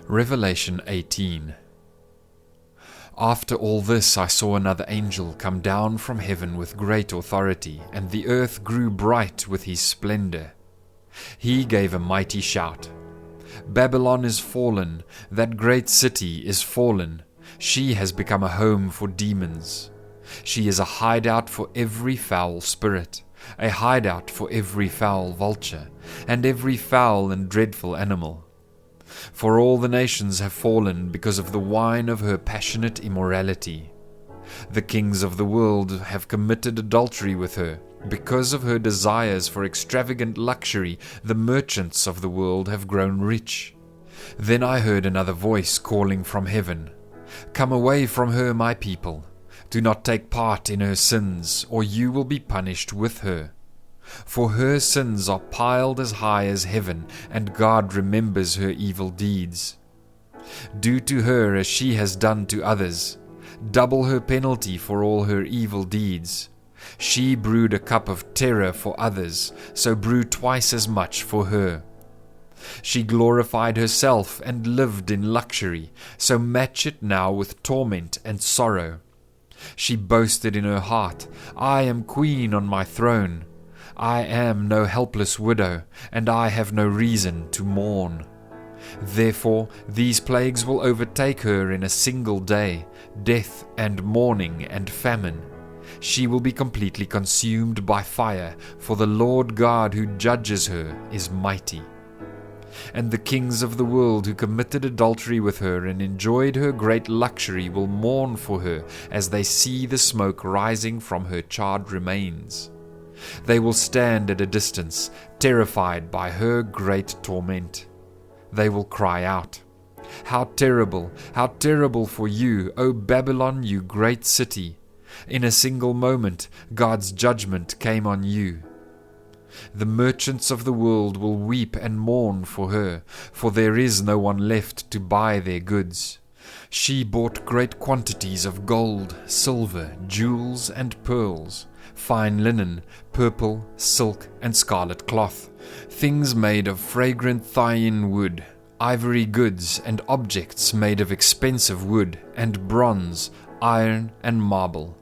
Revelation 18. After all this I saw another angel come down from heaven with great authority, and the earth grew bright with his splendor. He gave a mighty shout. Babylon is fallen, that great city is fallen. She has become a home for demons. She is a hideout for every foul spirit, a hideout for every foul vulture, and every foul and dreadful animal. For all the nations have fallen because of the wine of her passionate immorality. The kings of the world have committed adultery with her. Because of her desires for extravagant luxury, the merchants of the world have grown rich. Then I heard another voice calling from heaven, "Come away from her, my people. Do not take part in her sins, or you will be punished with her. For her sins are piled as high as heaven, and God remembers her evil deeds. Do to her as she has done to others. Double her penalty for all her evil deeds. She brewed a cup of terror for others, so brew twice as much for her. She glorified herself and lived in luxury, so match it now with torment and sorrow. She boasted in her heart, I am queen on my throne. I am no helpless widow, and I have no reason to mourn. Therefore these plagues will overtake her in a single day, death and mourning and famine. She will be completely consumed by fire, for the Lord God who judges her is mighty. And the kings of the world who committed adultery with her and enjoyed her great luxury will mourn for her as they see the smoke rising from her charred remains. They will stand at a distance, terrified by her great torment. They will cry out, how terrible for you, O Babylon, you great city! In a single moment, God's judgment came on you. The merchants of the world will weep and mourn for her, for there is no one left to buy their goods. She bought great quantities of gold, silver, jewels, and pearls, fine linen, purple, silk, and scarlet cloth, things made of fragrant Thyine wood, ivory goods, and objects made of expensive wood, and bronze, iron, and marble.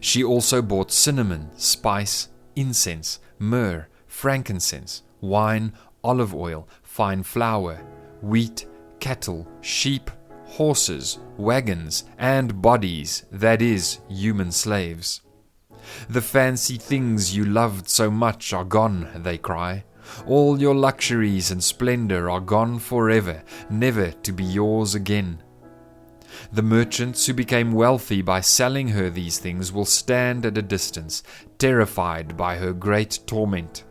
She also bought cinnamon, spice, incense, myrrh, frankincense, wine, olive oil, fine flour, wheat, cattle, sheep, horses, wagons, and bodies, that is, human slaves. The fancy things you loved so much are gone, they cry. All your luxuries and splendor are gone forever, never to be yours again. The merchants who became wealthy by selling her these things will stand at a distance, terrified by her great torment.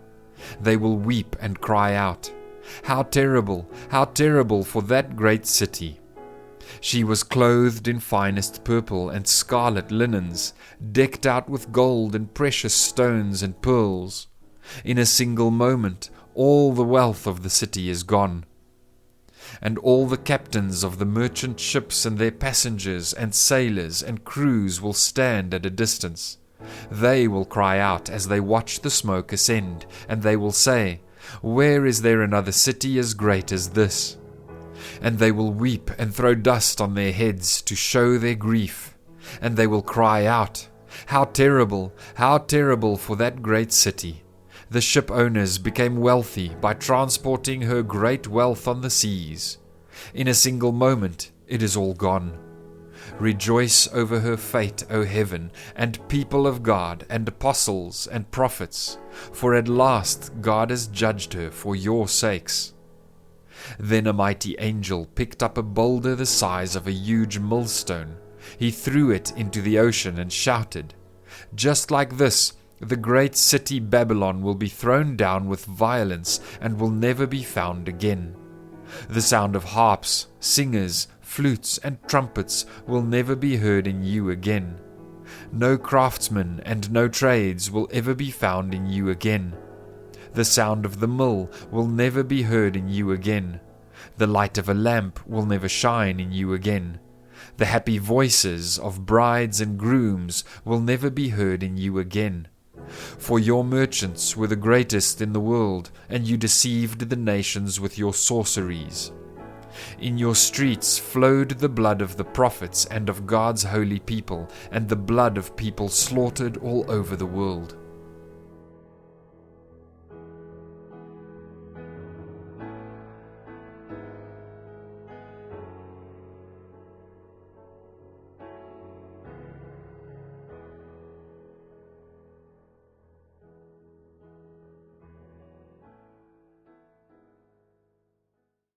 They will weep and cry out, how terrible for that great city! She was clothed in finest purple and scarlet linens, decked out with gold and precious stones and pearls. In a single moment, all the wealth of the city is gone. And all the captains of the merchant ships and their passengers and sailors and crews will stand at a distance. They will cry out as they watch the smoke ascend, and they will say, where is there another city as great as this? And they will weep and throw dust on their heads to show their grief. And they will cry out, how terrible for that great city! The ship owners became wealthy by transporting her great wealth on the seas. In a single moment, it is all gone. Rejoice over her fate, O heaven, and people of God, and apostles and prophets, for at last God has judged her for your sakes. Then a mighty angel picked up a boulder the size of a huge millstone. He threw it into the ocean and shouted, just like this, the great city Babylon will be thrown down with violence and will never be found again. The sound of harps, singers, flutes, and trumpets will never be heard in you again. No craftsmen and no trades will ever be found in you again. The sound of the mill will never be heard in you again. The light of a lamp will never shine in you again. The happy voices of brides and grooms will never be heard in you again. For your merchants were the greatest in the world, and you deceived the nations with your sorceries. In your streets flowed the blood of the prophets and of God's holy people, and the blood of people slaughtered all over the world.